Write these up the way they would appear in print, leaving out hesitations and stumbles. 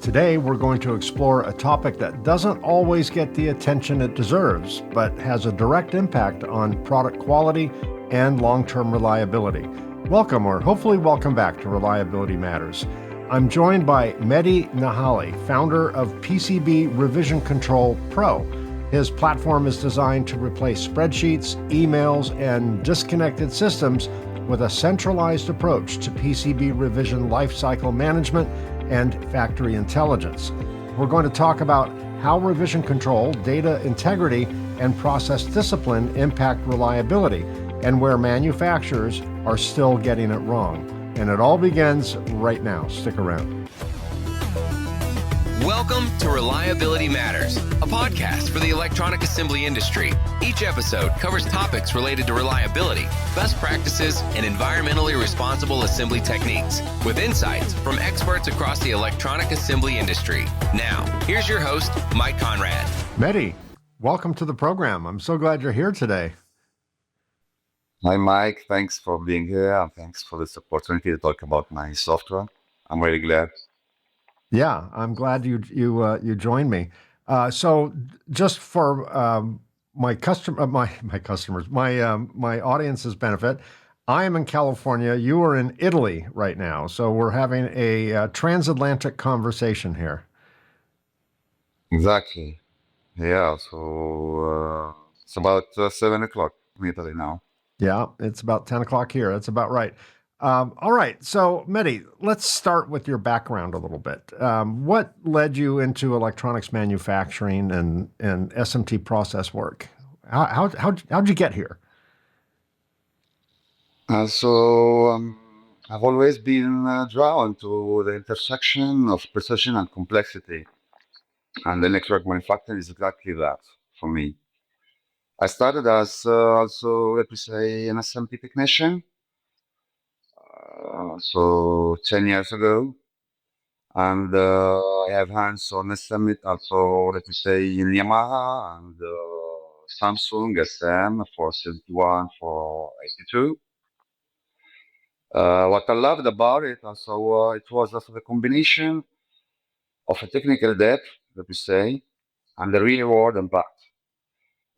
Today, we're going to explore a topic that doesn't always get the attention it deserves, but has a direct impact on product quality and long-term reliability. Welcome, or hopefully welcome back to Reliability Matters. I'm joined by Mehdi Nahali, founder of PCB Revision Control Pro. His platform is designed to replace spreadsheets, emails, and disconnected systems with a centralized approach to PCB revision lifecycle management and factory intelligence. We're going to talk about how revision control, data integrity, and process discipline impact reliability, and where manufacturers are still getting it wrong. And it all begins right now. Stick around. Welcome to Reliability Matters, a podcast for the electronic assembly industry. Each episode covers topics related to reliability, best practices, and environmentally responsible assembly techniques, with insights from experts across the electronic assembly industry. Now, here's your host, Mike Conrad. Mehdi, welcome to the program. I'm so glad you're here today. Hi, Mike. Thanks for being here, and thanks for this opportunity to talk about my software. I'm really glad. Yeah, I'm glad you joined me. So just for my audience's benefit, I am in California. You are in Italy right now, so we're having a transatlantic conversation here. Exactly. Yeah, so it's about 7 o'clock in Italy now. Yeah, it's about 10 o'clock here. That's about right. All right. So, Mehdi, let's start with your background a little bit. What led you into electronics manufacturing and SMT process work? How'd you get here? I've always been drawn to the intersection of precision and complexity, and the network manufacturing is exactly that for me. I started as also, let me say, an SMT technician, so 10 years ago. And I have hands-on estimate also, let me say, in Yamaha and Samsung SM for 71, for 82. What I loved about it also, it was also the combination of a technical depth, let me say, and the real world impact.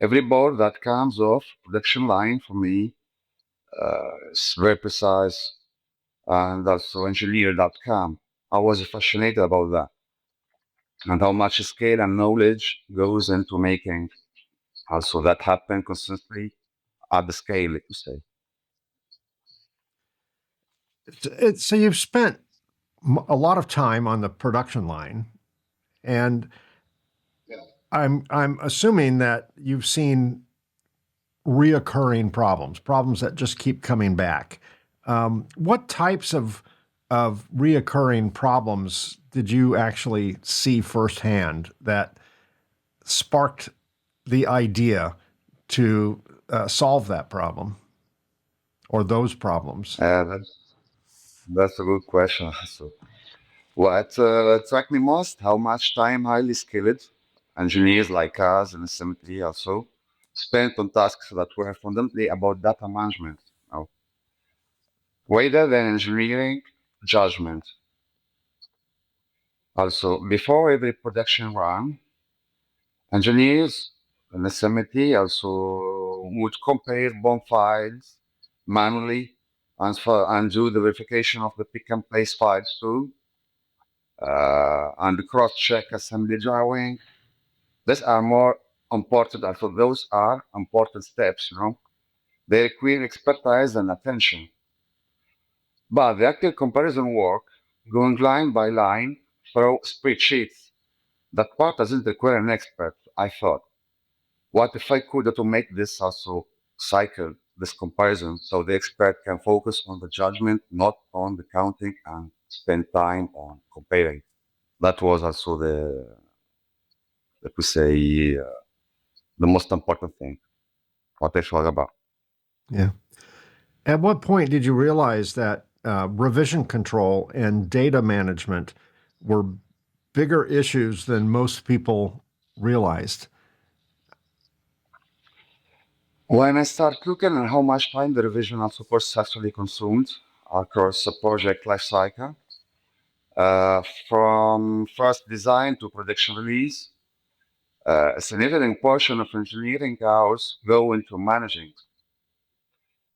Every board that comes off production line for me is very precise and also engineer.com. I was fascinated about that, and how much scale and knowledge goes into making also that happen consistently at the scale, let me say. So you've spent a lot of time on the production line, and I'm assuming that you've seen reoccurring problems that just keep coming back. What types of reoccurring problems did you actually see firsthand that sparked the idea to solve that problem or those problems? That's a good question. So, what attracted me most, how much time highly skilled engineers like us and SMT also spent on tasks that were fundamentally about data management, now, rather than engineering judgment. Also, before every production run, engineers in SMT also would compare BOM files manually and do the verification of the pick and place files too, and cross-check assembly drawing. These are more important, also those are important steps. They require expertise and attention. But the actual comparison work, going line by line through spreadsheets, that part doesn't require an expert, I thought. What if I could automate this also cycle, this comparison, so the expert can focus on the judgment, not on the counting, and spend time on comparing? That was also let me say, the most important thing, what I thought about. Yeah. At what point did you realize that revision control and data management were bigger issues than most people realized? When I start looking at how much time the revision of support actually consumed across the project lifecycle, Uh, from first design to production release, a significant portion of engineering hours go into managing,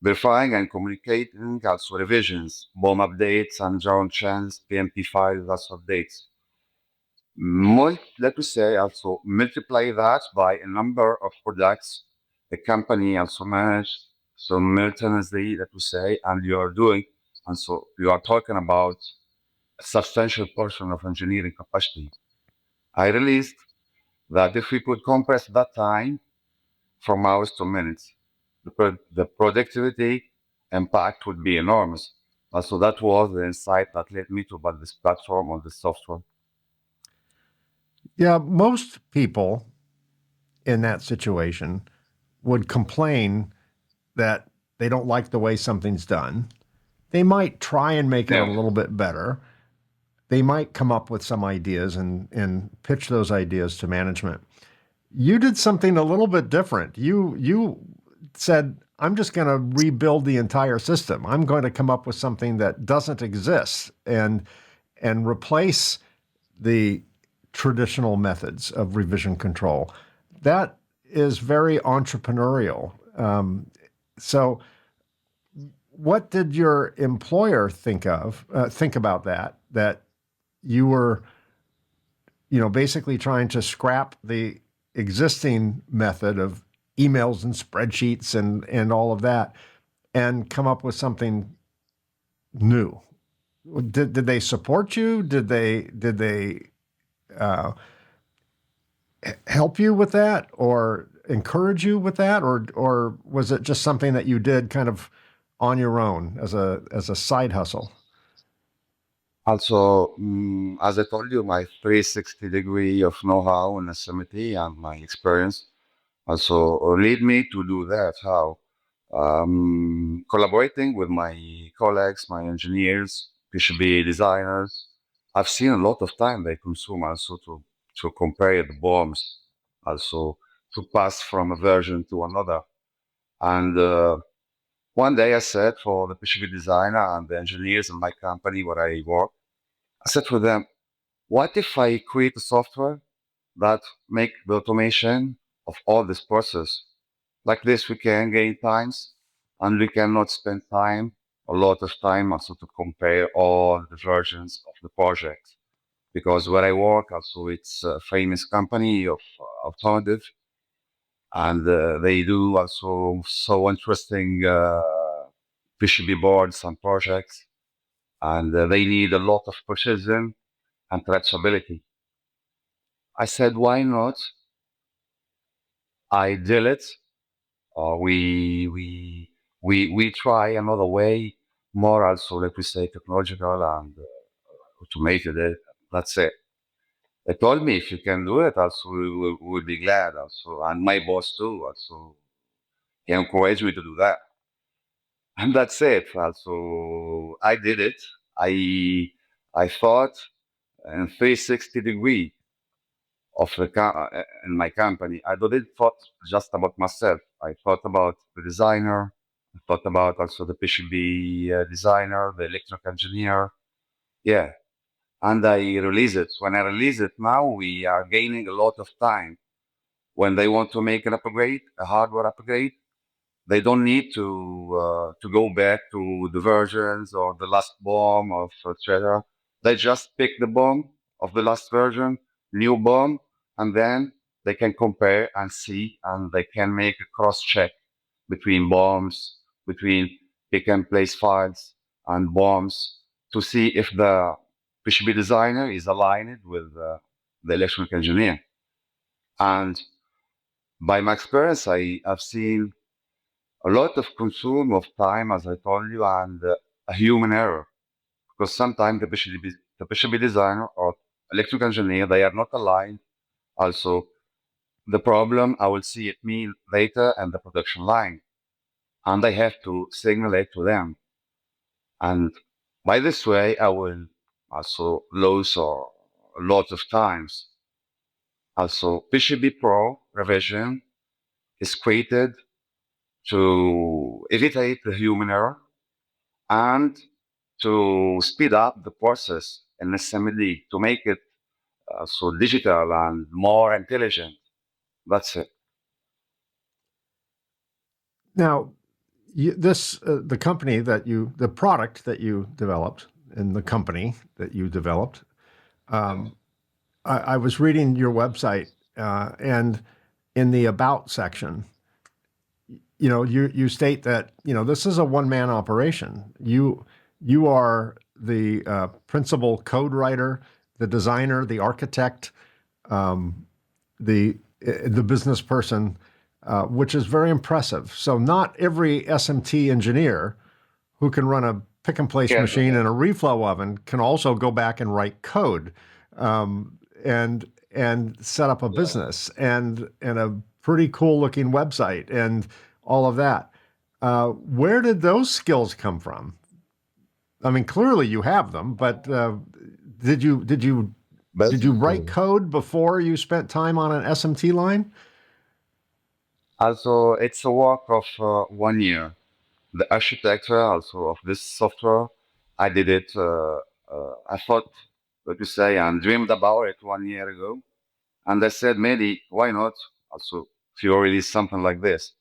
verifying, and communicating also revisions, BOM updates, and junctions, PMP files, as updates. Let me say also multiply that by a number of products the company also manage simultaneously, let me say, and you are doing, and so you are talking about a substantial portion of engineering capacity. I realized that if we could compress that time from hours to minutes, the productivity impact would be enormous. So that was the insight that led me to build this platform or this software. Yeah, most people in that situation would complain that they don't like the way something's done. They might try and make it a Yeah. little bit better. They might come up with some ideas and pitch those ideas to management. You did something a little bit different. You said, I'm just going to rebuild the entire system. I'm going to come up with something that doesn't exist and replace the traditional methods of revision control. That is very entrepreneurial. So, what did your employer think about that? That you were, basically trying to scrap the existing method of emails and spreadsheets and all of that, and come up with something new. Did they support you? Did they uh, help you with that, or encourage you with that, or was it just something that you did kind of on your own as a side hustle? Also, as I told you, my 360 degree of know-how in SMT and my experience also lead me to do that. How? Collaborating with my colleagues, my engineers, PCB designers. I've seen a lot of time they consume also to compare the bombs, also to pass from a version to another. And one day I said for the PCB designer and the engineers in my company where I work, I said to them, what if I create a software that make the automation of all this process? Like this, we can gain times and we cannot spend time, a lot of time also to compare all the versions of the project. Because where I work also, it's a famous company of automotive and they do also so interesting PCB boards and projects and they need a lot of precision and traceability. I said, why not? I did it. We try another way, more also, let me say, technological and automated it. That's it. They told me if you can do it, also we would be glad. Also, and my boss too. Also, he encouraged me to do that, and that's it. Also, I did it. I thought in 360 degree of in my company. I didn't thought just about myself. I thought about the designer. I thought about also the PCB designer, the electrical engineer. Yeah, and I release it. When I release it now, we are gaining a lot of time. When they want to make an upgrade, a hardware upgrade, they don't need to go back to the versions or the last bomb of etc. They just pick the bomb of the last version, new bomb, and then they can compare and see, and they can make a cross check between bombs, between pick and place files and bombs to see if the PCB designer is aligned with the electrical engineer. And by my experience, I have seen a lot of consume of time, as I told you, and a human error. Because sometimes the PCB designer or electrical engineer, they are not aligned. Also, the problem, I will see it me later in the production line. And I have to signal it to them. And by this way, I will also lose a lot of times. Also, PCB Pro revision is created to evite the human error and to speed up the process in SMD to make it so digital and more intelligent. That's it. Now, the company the product that you developed, and the company that you developed. I was reading your website, and in the about section, you state that this is a one-man operation. You are the principal code writer, the designer, the architect, the business person, which is very impressive. So not every SMT engineer who can run a pick and place machine and a reflow oven can also go back and write code, and set up a business and a pretty cool looking website and all of that. Where did those skills come from? I mean, clearly you have them, but did you write code before you spent time on an SMT line? Also, it's a work of 1 year. The architecture also of this software, I did it. I thought, what you say, and dreamed about it 1 year ago. And I said, Mehdi, why not? Also, if you release something like this.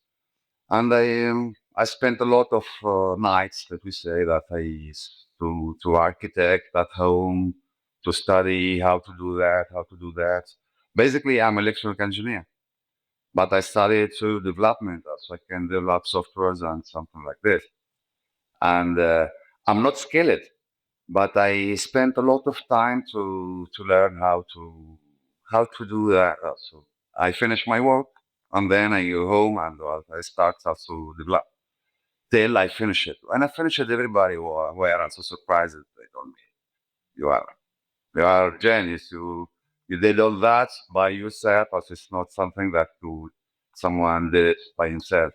And I spent a lot of nights, let me say, that to architect at home, to study how to do that, how to do that. Basically, I'm an electrical engineer, but I studied to development, so I can develop softwares and something like this. And I'm not skilled, but I spent a lot of time to learn how to do that. So I finish my work, and then I go home and I start to develop till I finish it. When I finish it, everybody were also surprised. They told me, "You are genius. You did all that by yourself. As it's not something that someone did it by himself."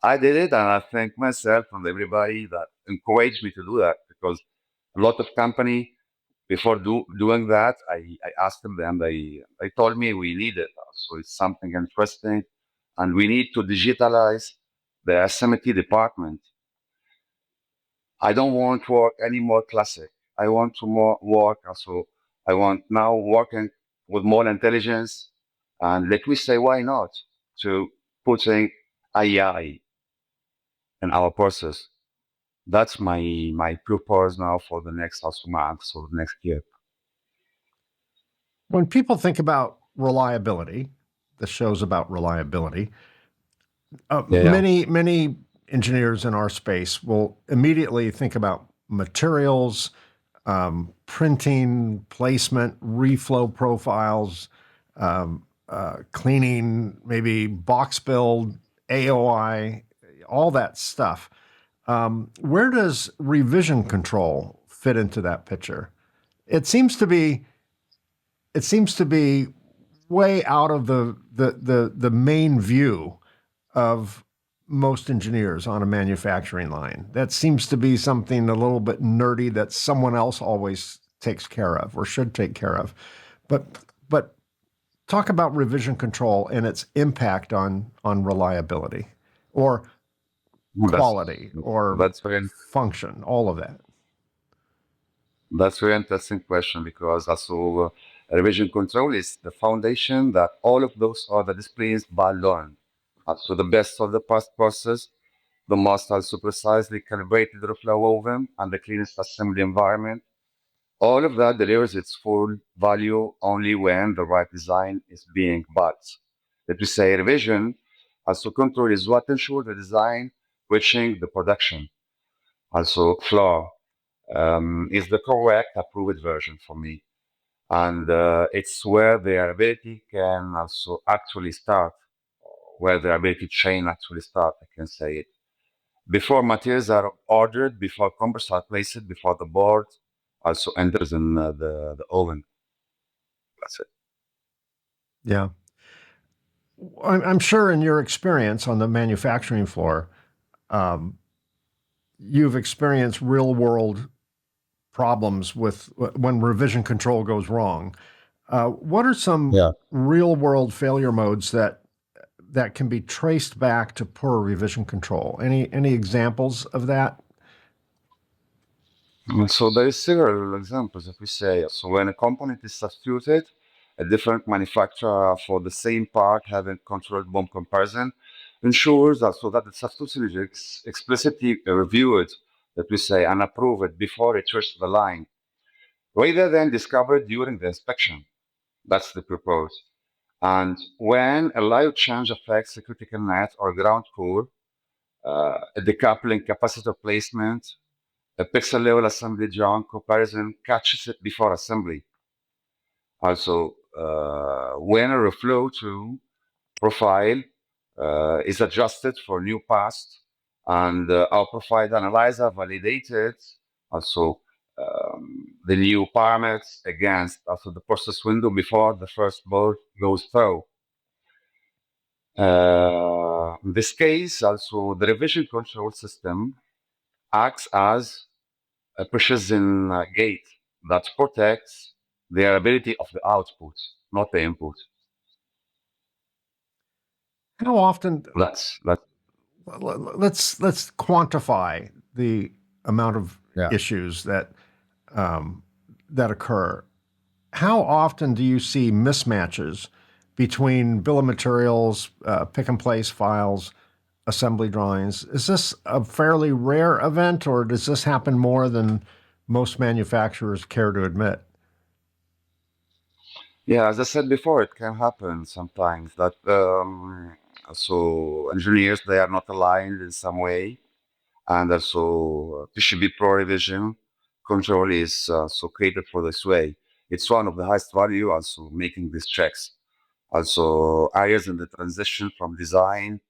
I did it, and I thank myself and everybody that encouraged me to do that, because a lot of company before doing that, I asked them, and they told me we need it. So it's something interesting, and we need to digitalize the SMT department. I don't want to work any more classic. I want to more work also. I want now working with more intelligence, and let me say, why not to putting AI in our process. That's my purpose now for the next also month, so the next year. When people think about reliability, the show's about reliability. Many engineers in our space will immediately think about materials, printing, placement, reflow profiles, cleaning, maybe box build, AOI, all that stuff. Where does revision control fit into that picture? It seems to be way out of the main view of most engineers on a manufacturing line. That seems to be something a little bit nerdy that someone else always takes care of or should take care of. But talk about revision control and its impact on reliability or quality or function, all of that. That's a very interesting question, because also revision control is the foundation that all of those other disciplines by learn. So the best of the past process, the most also precisely calibrated reflow oven, and the cleanest assembly environment. All of that delivers its full value only when the right design is being built. Let me say revision also control is what ensures the design reaching the production. Also floor is the correct approved version for me. And it's where the reliability can also actually start, where the reliability chain actually start, I can say it. Before materials are ordered, before components are placed, before the board also enters in the oven. That's it. Yeah. I'm sure in your experience on the manufacturing floor, you've experienced real world problems with when revision control goes wrong. What are some real world failure modes that can be traced back to poor revision control? Any examples of that? So there is several examples that we say. So when a component is substituted, a different manufacturer for the same part having controlled BOM comparison ensures that so that the substitution is explicitly reviewed, that we say, and approved before it reaches the line, rather than discovered during the inspection. That's the purpose. And when a live change affects a critical net or ground core, a decoupling capacitor placement, a pixel level assembly drawing comparison catches it before assembly. Also, when a reflow to profile is adjusted for new paths and our profile analyzer validated also the new parameters against also the process window before the first board goes through. In this case, also the revision control system acts as a precision gate that protects the ability of the output, not the input. How often That's let's quantify the amount of Yeah. issues that occur. How often do you see mismatches between bill of materials, pick and place files, assembly drawings? Is this a fairly rare event, or does this happen more than most manufacturers care to admit? yeah. As I said before, it can happen sometimes that so engineers they are not aligned in some way, and also PCB Pro Revision Control is so created for this way. It's one of the highest value also making these checks. Also areas in the transition from design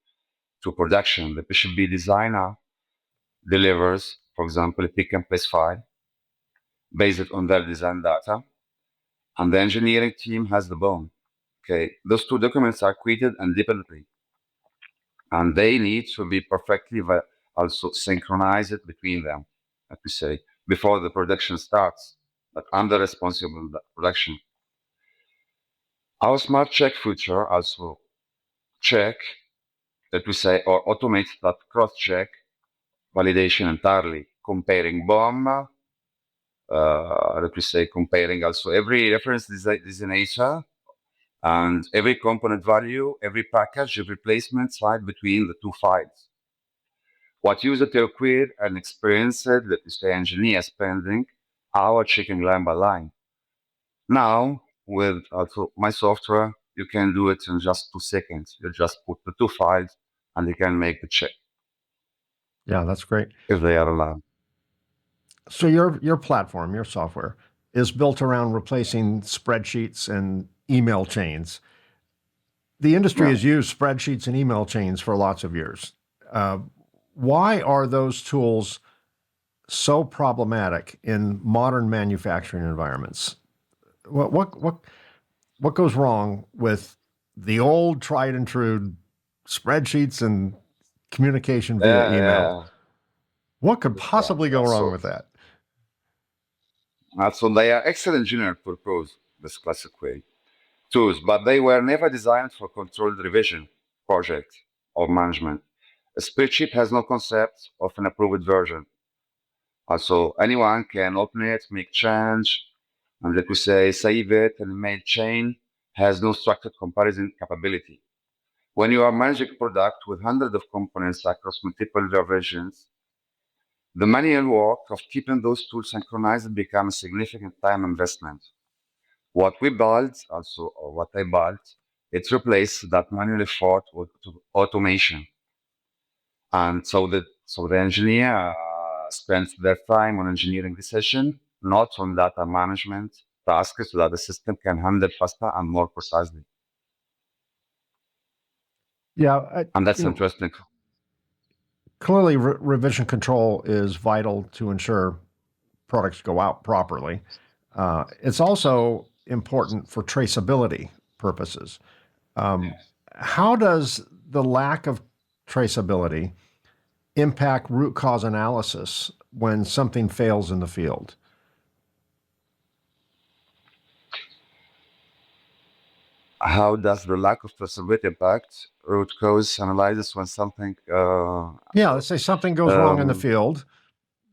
to production. The PCB designer delivers, for example, a pick and place file based on their design data, and the engineering team has the bone. Okay, those two documents are created independently, and they need to be perfectly also synchronized between them, let me say, before the production starts. But under responsible production, our smart check feature also check, let me say, or automate that cross check validation entirely, comparing BOM, let me say, comparing also every reference designator and every component value, every package, every placement side between the two files. What user to require and experience it, let me say, engineer spending hour checking line by line. Now, with also my software, you can do it in just 2 seconds. You just put the two files and you can make the check Yeah, that's great. if they are allowed. So your platform, your software, is built around replacing spreadsheets and email chains. The industry Yeah. has used spreadsheets and email chains for lots of years. Uh, why are those tools so problematic in modern manufacturing environments? What goes wrong with the old tried and true spreadsheets and communication via Yeah, email? yeah. What could Good point. possibly Yeah. go wrong So, with that? so they are excellent engineered purpose, this classic way. Tools, but they were never designed for controlled revision, project, or management. A spreadsheet has no concept of an approved version. Also, anyone can open it, make change, and let me say, save it, and mail chain has no structured comparison capability. When you are managing a product with hundreds of components across multiple versions, the manual work of keeping those tools synchronized becomes a significant time investment. What we built, also, or what I built, it replaced that manual effort with automation. And so the engineer spends their time on engineering decision, not on data management tasks, so that the system can handle faster and more precisely. Yeah, And that's interesting. clearly revision control is vital to ensure products go out properly. It's also important for traceability purposes. How does the lack of traceability impact root cause analysis when something fails in the field? How does the lack of traceability impact root cause analysis when something Yeah, let's say something goes wrong in the um, field.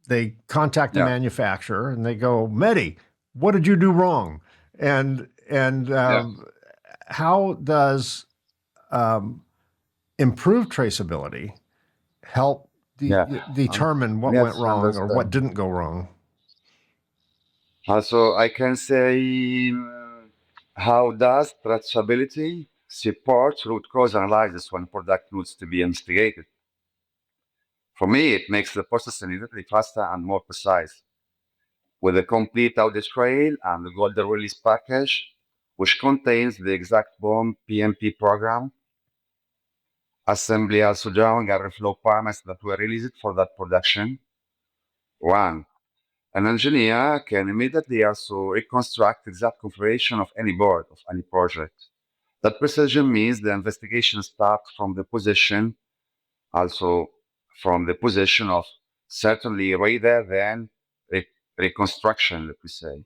they contact the Yeah, manufacturer and they go, Mehdi, what did you do wrong? And yeah, how does um, improved traceability help yeah. determine what went Yes, wrong or what understand. didn't go wrong? Also, I can say, how does traceability support root cause analysis when product needs to be investigated? For me, it makes the process immediately faster and more precise. With a complete audit trail and the golden release package, which contains the exact BOM PMP program, assembly also drawing and reflow parameters that were released for that production. One, an engineer can immediately also reconstruct exact configuration of any board of any project. That precision means the investigation starts from the position, also from the position of certainly rather than re- reconstruction, let me say.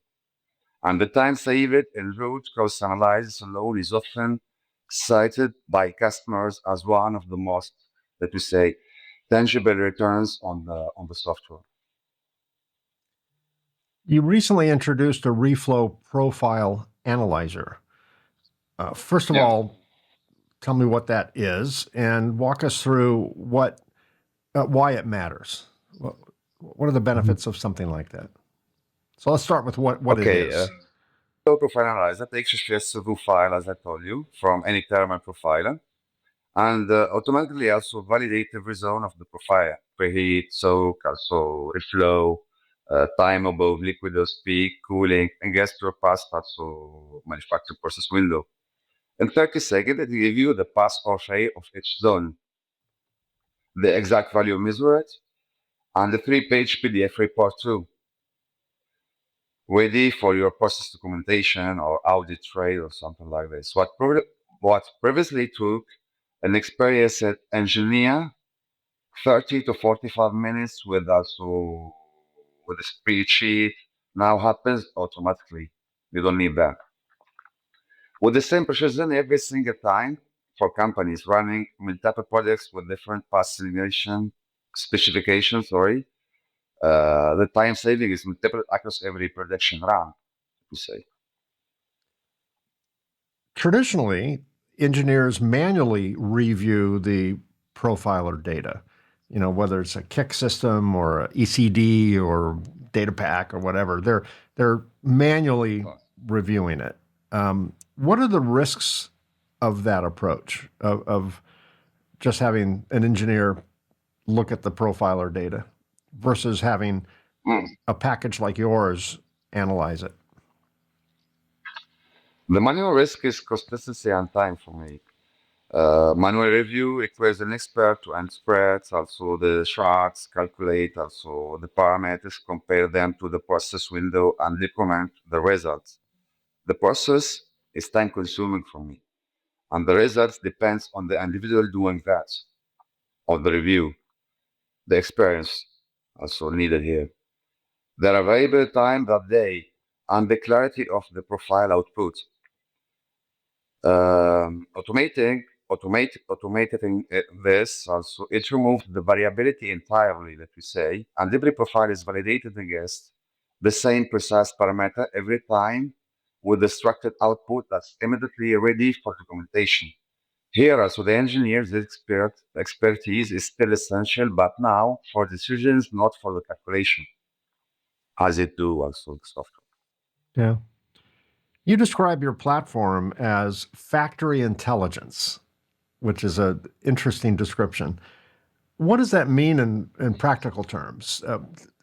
And the time saved in root cause analysis alone is often cited by customers as one of the most, let me say, tangible returns on the software. You recently introduced a reflow profile analyzer. First of Yeah. all, tell me what that is and walk us through why it matters. What are the Mhm. benefits of something like that? So let's start with what it Okay. is. So profile analyzer takes a CSV file, as I told you, from any thermal profiler, and automatically also validate every zone of the profile: preheat, soak, also reflow, time above liquid or peak, cooling, and gas to pass, also manufacturing process window. In 30 seconds, it gives you the pass or fail of each zone, the exact value measured, and the 3-page PDF report too, ready for your process documentation or audit trail or something like this. What previously took an experienced engineer 30 to 45 minutes with also with a spreadsheet now happens automatically. You don't need that. With the same precision every single time for companies running multiple projects with different pass simulation specifications, sorry, the time saving is multiple across every production run, to say. Traditionally, engineers manually review the profiler data, whether it's a kick system or a ECD or data pack or whatever. They're manually reviewing it. What are the risks of that approach of just having an engineer look at the profiler data versus having Mm. a package like yours analyze it? The manual risk is consistency and time for me. Manual review requires an expert to interpret also the charts, calculate also the parameters, compare them to the process window, and document the results. The process is time consuming for me, and the results depends on the individual doing that, on the review, the experience also needed here, the available time that day, and the clarity of the profile output. Automating this also, it removes the variability entirely, let me say, and every profile is validated against the same precise parameter every time with the structured output that's immediately ready for documentation. Here also the engineer's expertise is still essential, but now for decisions, not for the calculation, as it do also the software. Yeah. You describe your platform as factory intelligence, which is an interesting description. What does that mean in practical terms?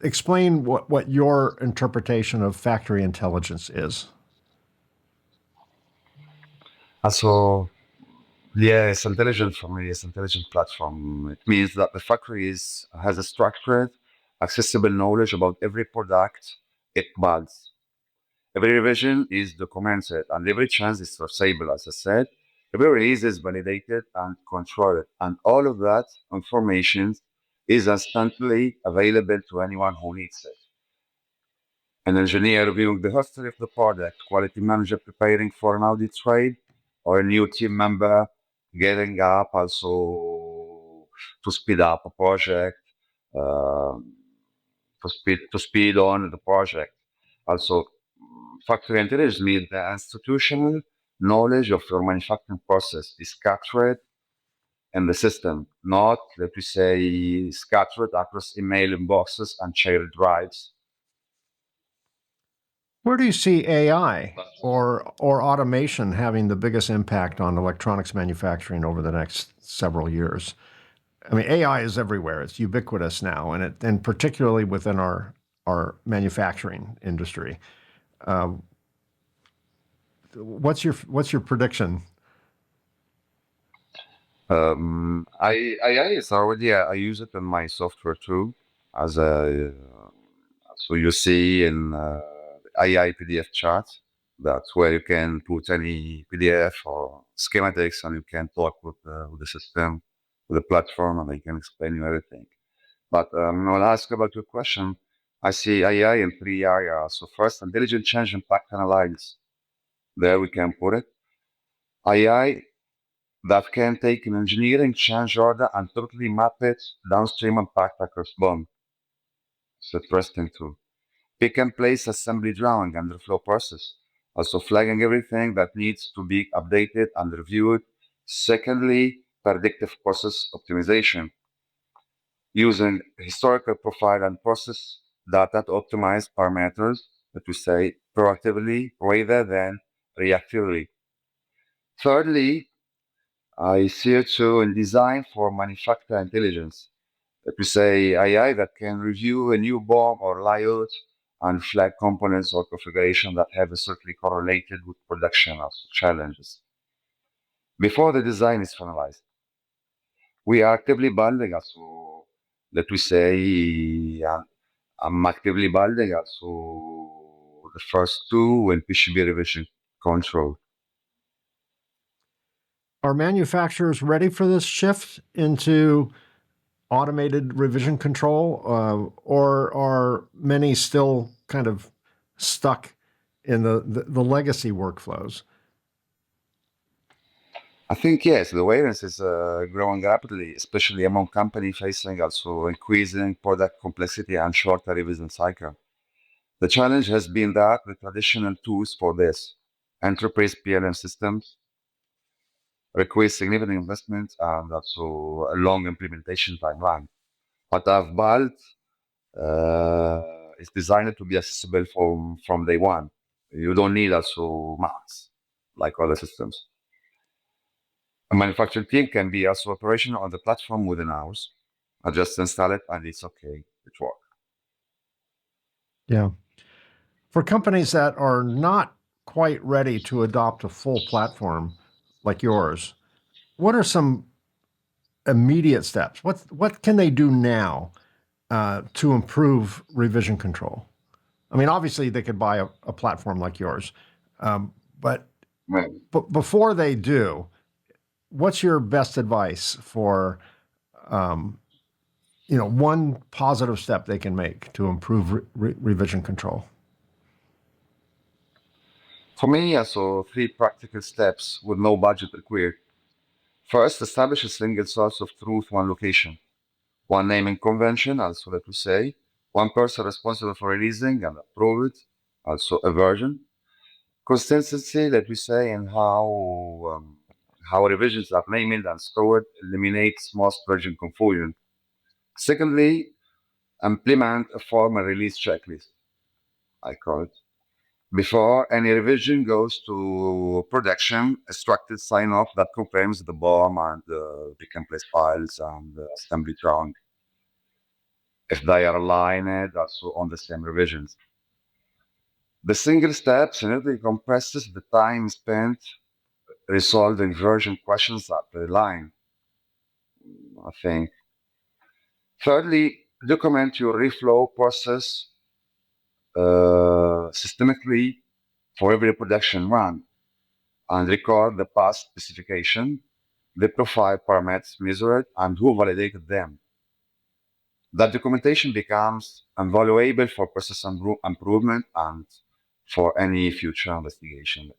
Explain what your interpretation of factory intelligence is. Also, yeah, it's intelligent for me. It's intelligent platform. It means that the factory has a structured, accessible knowledge about every product it builds. Every revision is documented, and every change is traceable, as I said. Every release is validated and controlled, and all of that information is instantly available to anyone who needs it. An engineer reviewing the history of the product, quality manager preparing for an audit trail, or a new team member getting up also to speed up a project. Um to speed on the project. Also, factory intelligence means the institutional knowledge of your manufacturing process is captured in the system, not, let me say, scattered across email inboxes and shared drives. Where do you see AI or automation having the biggest impact on electronics manufacturing over the next several years? I mean, AI is everywhere. It's ubiquitous now, and particularly within our manufacturing industry. What's your prediction? AI is already, I use it in my software too, as a, so you see in AI PDF chat, that's where you can put any PDF or schematics and you can talk with the system, with the platform, and they can explain you everything. But I'll ask about your question. I see AI in three areas. So first, intelligent change impact analysis. There we can put it. AI that can take an engineering change order and totally map it downstream impact across BOM. It's interesting too. Pick and place assembly drawing and the flow process. Also flagging everything that needs to be updated and reviewed. Secondly, predictive process optimization using historical profile and process data to optimize parameters that we say proactively rather than reactively. Thirdly, I see it too in design for manufacturer intelligence. That we say AI that can review a new bomb or layout and flag components or configuration that have historically correlated with production of challenges. Before the design is finalized, we are actively building also, let we say, I'm actively building also the first two in PCB Revision Control. Are manufacturers ready for this shift into automated revision control, or are many still kind of stuck in the legacy workflows? I think yes, the awareness is growing rapidly, especially among companies facing also increasing product complexity and shorter revision cycle. The challenge has been that the traditional tools for this, enterprise PLM systems, require significant investment and also a long implementation timeline. What I've built is designed to be accessible from day one. You don't need also Macs like other systems. A manufacturing team can be also operational on the platform within hours. I just install it and it's okay. It works. Yeah. For companies that are not quite ready to adopt a full platform like yours, what are some immediate steps? What can they do now to improve revision control? I mean, obviously they could buy a platform like yours, but Right. before they do, what's your best advice for one positive step they can make to improve revision control? For me, also three practical steps with no budget required. First, establish a single source of truth, one location, one naming convention, also that we say, one person responsible for releasing and approve it, also a version. Consistency that we say in how revisions are named and stored eliminates most version confusion. Secondly, implement a formal release checklist, I call it. Before any revision goes to production, a structured sign off that confirms the BOM and the template files and the assembly drawing, if they are aligned also on the same revisions. The single step significantly compresses the time spent resolving version questions at the line, I think. Thirdly, document your reflow process systemically for every production run and record the past specification, the profile parameters measured, and who validated them. That documentation becomes invaluable for process improvement and for any future investigation.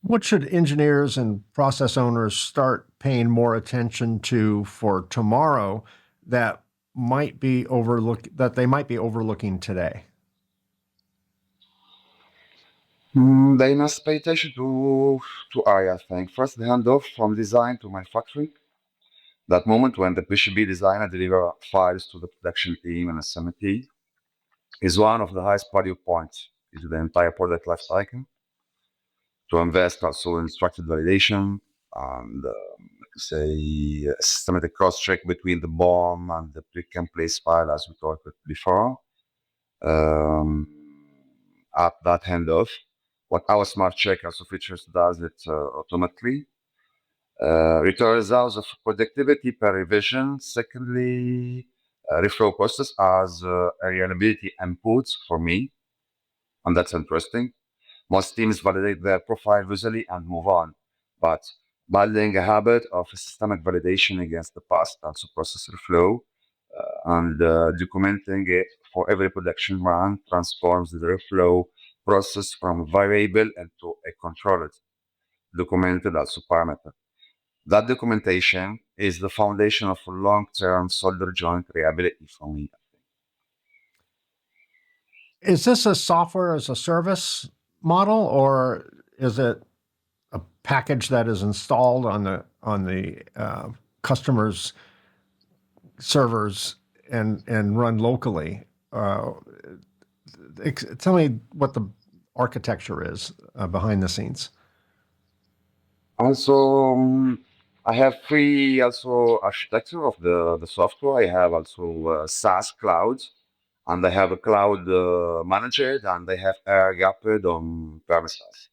What should engineers and process owners start paying more attention to for tomorrow that might be overlooking today? They must pay attention to area thing. First, the handoff from design to manufacturing. That moment when the PCB designer deliver files to the production team and assembly is one of the highest value points in the entire product life cycle. To invest also in structured validation and say systematic cross check between the BOM and the pick and place file as we talked before. Um, at that handoff, what our smart check also features does it automatically. Returns results of productivity per revision. Secondly, reflow process as reliability inputs for me, and that's interesting. Most teams validate their profile visually and move on, but building a habit of systemic validation against the past, also process reflow, and documenting it for every production run transforms the reflow process from a variable into a controlled, documented also parameter. That documentation is the foundation of long-term solder joint reliability for me. Is this a software as a service model, or is it a package that is installed on the customer's servers and run locally? Tell me what the architecture is behind the scenes. Also, I have three also architecture of the software. I have also SaaS cloud, and I have a cloud manager, and I have air gapped on premises.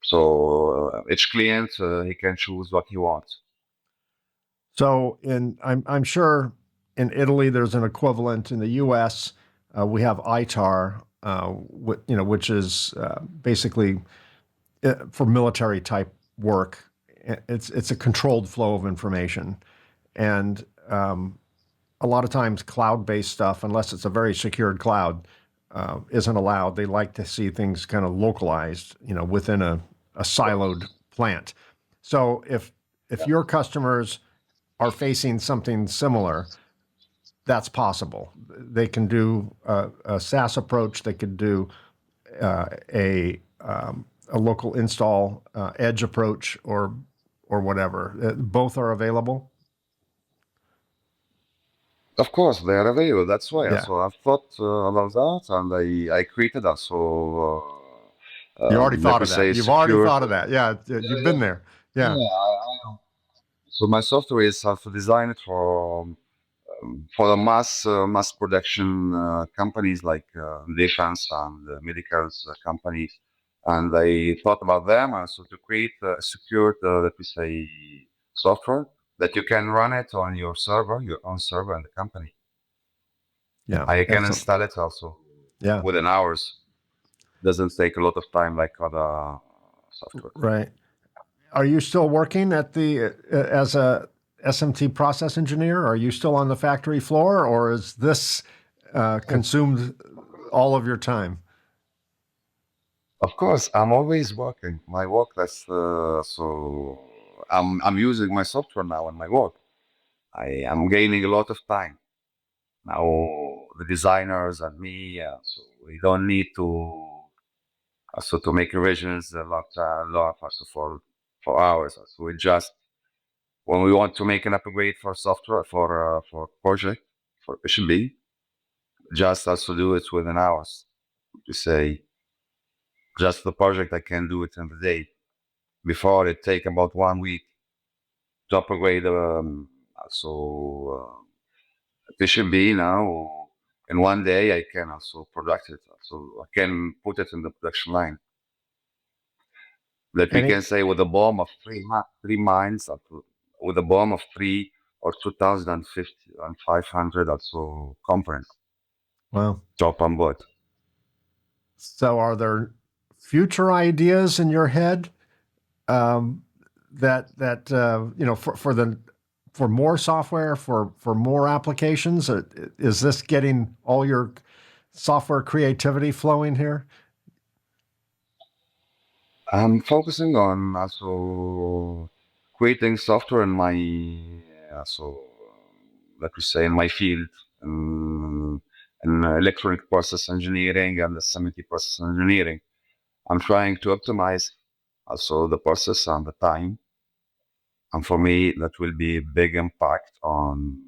So each client he can choose what he wants. So, I'm sure in Italy there's an equivalent. In the U.S., we have ITAR, which is basically for military type work. It's a controlled flow of information, and a lot of times cloud-based stuff, unless it's a very secured cloud, isn't allowed. They like to see things kind of localized, within a siloed plant. So if your customers are facing something similar, that's possible. They can do a SaaS approach. They could do a local install edge approach or whatever. Both are available. Of course, they are available. That's why. Yeah, So I've thought about that, and I created also, you already let thought me of that. say, You've already secured. thought of that. Yeah, you've been there. Yeah, Yeah, I know. So my software is also designed for the mass production companies like defense and medical companies, and I thought about them also to create a secured, let me say, software that you can run it on your server, your own server in the company. yeah, I can excellent. install it also Yeah, within hours. Doesn't take a lot of time like other software. right. Are you still working at the as a SMT process engineer? Are you still on the factory floor, or is this consumed all of your time? Of course, I'm always working. My work that's so I'm using my software now in my work. I am gaining a lot of time now. The designers and me, so we don't need to make revisions a lot also for hours. So we just when we want to make an upgrade for software for project for PCB, just also do it within hours. To say just the project I can do it in the day. Before it take about 1 week to upgrade also PCB now. In one day I can also product it. So I can put it in the production line. That we Any? can say with a bomb of three mines, with a bomb of 3 or 2,050 and 500 also components Well, top on board. so are there future ideas in your head um, that for more software for more applications? Is this getting all your software creativity flowing here? I'm focusing on also creating software in my also let me say, in my field, in electronic process engineering and assembly process engineering. I'm trying to optimize also the process and the time. And for me, that will be a big impact on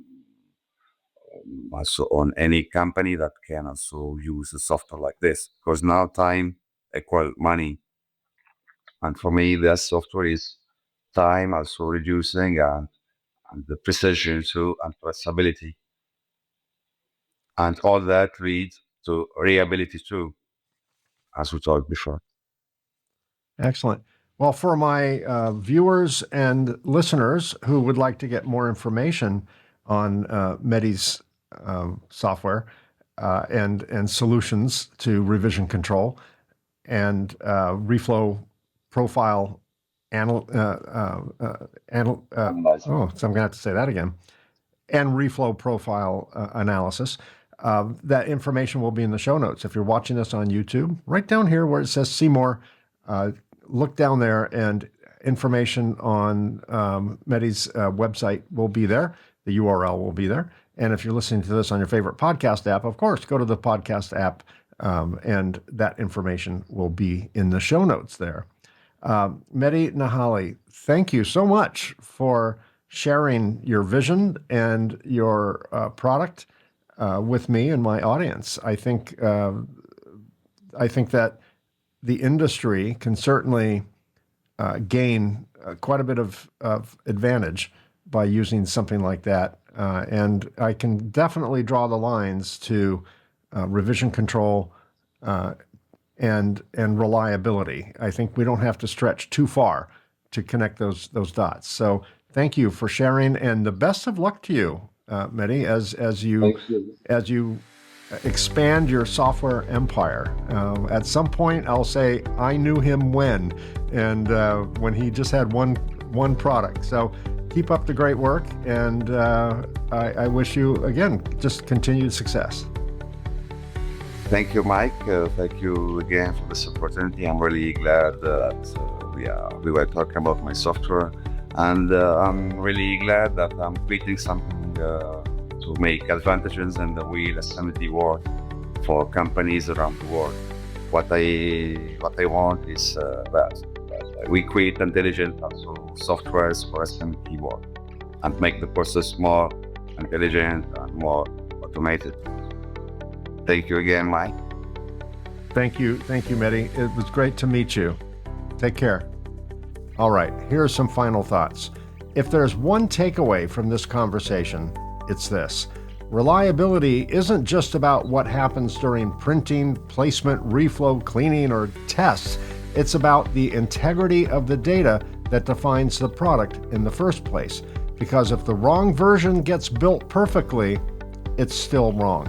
also on any company that can also use a software like this. Because now time equal money. And for me, that software is time also reducing and the precision too and traceability. And all that leads to reliability too, as we talked before. Excellent. Well, for my viewers and listeners who would like to get more information on Mehdi's software and solutions to revision control and reflow profile so I'm going to have to say that again, and reflow profile analysis. That information will be in the show notes. If you're watching this on YouTube, right down here where it says see more, look down there and information on Mehdi's website will be there. The URL will be there. And if you're listening to this on your favorite podcast app, of course, go to the podcast app and that information will be in the show notes there. Mehdi Nahali, thank you so much for sharing your vision and your product with me and my audience. I think that the industry can certainly gain quite a bit of advantage by using something like that. And I can definitely draw the lines to revision control and reliability. I think we don't have to stretch too far to connect those dots. So thank you for sharing, and the best of luck to you, Mehdi, as you expand your software empire. At some point, I'll say I knew him when he just had one product. So keep up the great work, and I wish you again just continued success. Thank you, Mike. Thank you again for this opportunity. I'm really glad that we were talking about my software, and I'm really glad that I'm creating something to make advantages in the wheel assembly world for companies around the world. What I want is that we create intelligent also softwares for assembly world and make the process more intelligent and more automated. Thank you again, Mike. Thank you, Mehdi. It was great to meet you. Take care. All right, here are some final thoughts. If there's one takeaway from this conversation, it's this. Reliability isn't just about what happens during printing, placement, reflow, cleaning, or tests. It's about the integrity of the data that defines the product in the first place. Because if the wrong version gets built perfectly, it's still wrong.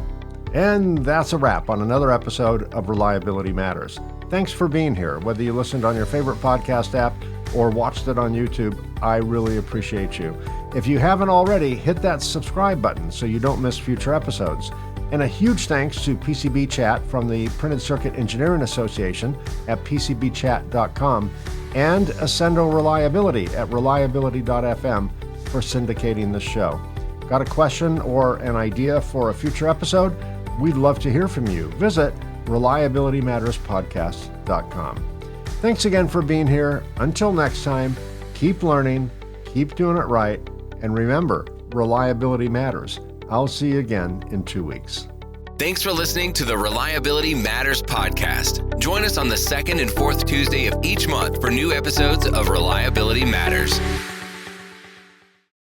And that's a wrap on another episode of Reliability Matters. Thanks for being here. Whether you listened on your favorite podcast app or watched it on YouTube, I really appreciate you. If you haven't already, hit that subscribe button so you don't miss future episodes. And a huge thanks to PCB Chat from the Printed Circuit Engineering Association at PCBchat.com and Ascendo Reliability at reliability.fm for syndicating this show. Got a question or an idea for a future episode? We'd love to hear from you. Visit reliabilitymatterspodcast.com. Thanks again for being here. Until next time, keep learning, keep doing it right, and remember, reliability matters. I'll see you again in 2 weeks. Thanks for listening to the Reliability Matters podcast. Join us on the second and fourth Tuesday of each month for new episodes of Reliability Matters.